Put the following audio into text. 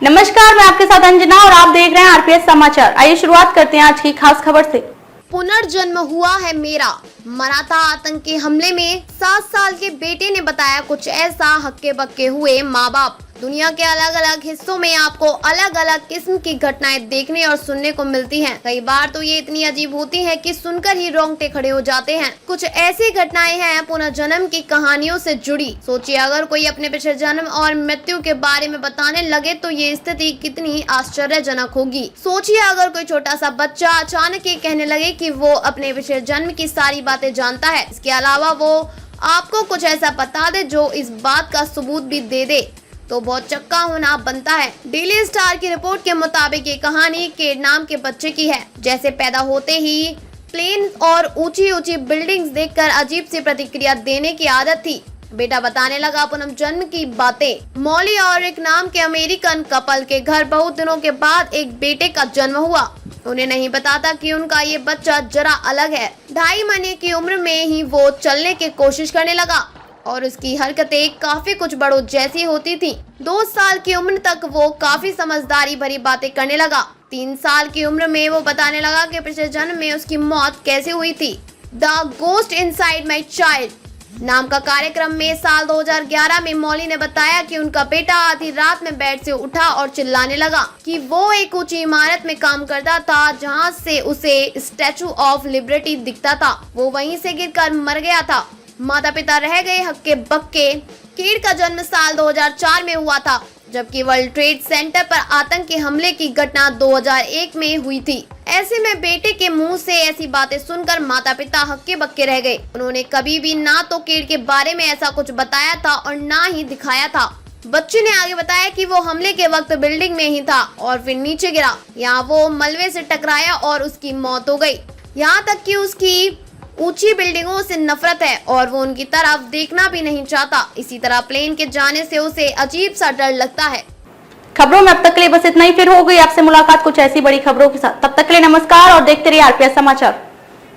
नमस्कार, मैं आपके साथ अंजना और आप देख रहे हैं आरपीएस समाचार। आइए शुरुआत करते हैं आज की खास खबर से। पुनर्जन्म हुआ है मेरा। मरा था आतंकी हमले में 7 साल के बेटे ने बताया कुछ ऐसा। हक्के बक्के हुए माँ बाप। दुनिया के अलग अलग हिस्सों में आपको अलग अलग किस्म की घटनाएं देखने और सुनने को मिलती हैं। कई बार तो ये इतनी अजीब होती हैं कि सुनकर ही रोंगटे खड़े हो जाते हैं। कुछ ऐसी घटनाएं हैं पुनर्जन्म की कहानियों से जुड़ी। सोचिए, अगर कोई अपने पिछले जन्म और मृत्यु के बारे में बताने लगे तो ये स्थिति कितनी आश्चर्यजनक होगी। सोचिए, अगर कोई छोटा सा बच्चा अचानक ही कहने लगे कि वो अपने पिछले जन्म की सारी बातें जानता है, इसके अलावा वो आपको कुछ ऐसा बता दे जो इस बात का सबूत भी दे दे, तो बहुत चक्का होना बनता है। डेली स्टार की रिपोर्ट के मुताबिक ये कहानी केड नाम के बच्चे की है। जैसे पैदा होते ही प्लेन और ऊंची ऊंची बिल्डिंग्स देखकर अजीब सी प्रतिक्रिया देने की आदत थी। बेटा बताने लगा पुनर्जन्म की बातें। मॉली और एक नाम के अमेरिकन कपल के घर बहुत दिनों के बाद एक बेटे का जन्म हुआ। उन्हें नहीं पता था कि उनका ये बच्चा जरा अलग है। 2.5 महीने की उम्र में ही वो चलने की कोशिश करने लगा और उसकी हरकतें काफी कुछ बड़ों जैसी होती थी। 2 साल की उम्र तक वो काफी समझदारी भरी बातें करने लगा। 3 साल की उम्र में वो बताने लगा कि पिछले जन्म में उसकी मौत कैसे हुई थी। The ghost inside my child नाम का कार्यक्रम में साल 2011 में मॉली ने बताया कि उनका बेटा आधी रात में बेड से उठा और चिल्लाने लगा कि वो एक ऊंची इमारत में काम करता था जहां से उसे स्टैचू ऑफ लिबर्टी दिखता था। वो वहीं से गिरकर मर गया था। माता पिता रह गए हक्के बक्के। केड का जन्म साल 2004 में हुआ था, जबकि वर्ल्ड ट्रेड सेंटर पर आतंकी हमले की घटना 2001 में हुई थी। ऐसे में बेटे के मुंह से ऐसी बातें सुनकर माता पिता हक्के बक्के रह गए। उन्होंने कभी भी ना तो केड के बारे में ऐसा कुछ बताया था और ना ही दिखाया था। बच्चे ने आगे बताया कि वो हमले के वक्त बिल्डिंग में ही था और फिर नीचे गिरा। यहाँ वो मलबे से टकराया और उसकी मौत हो गई। यहाँ तक कि उसकी ऊंची बिल्डिंगों से नफरत है और वो उनकी तरफ देखना भी नहीं चाहता। इसी तरह प्लेन के जाने से उसे अजीब सा डर लगता है। खबरों में अब तक के लिए बस इतना ही। फिर हो गई आपसे मुलाकात कुछ ऐसी बड़ी खबरों के साथ। तब तक के लिए नमस्कार और देखते रहिए आरपीएस समाचार।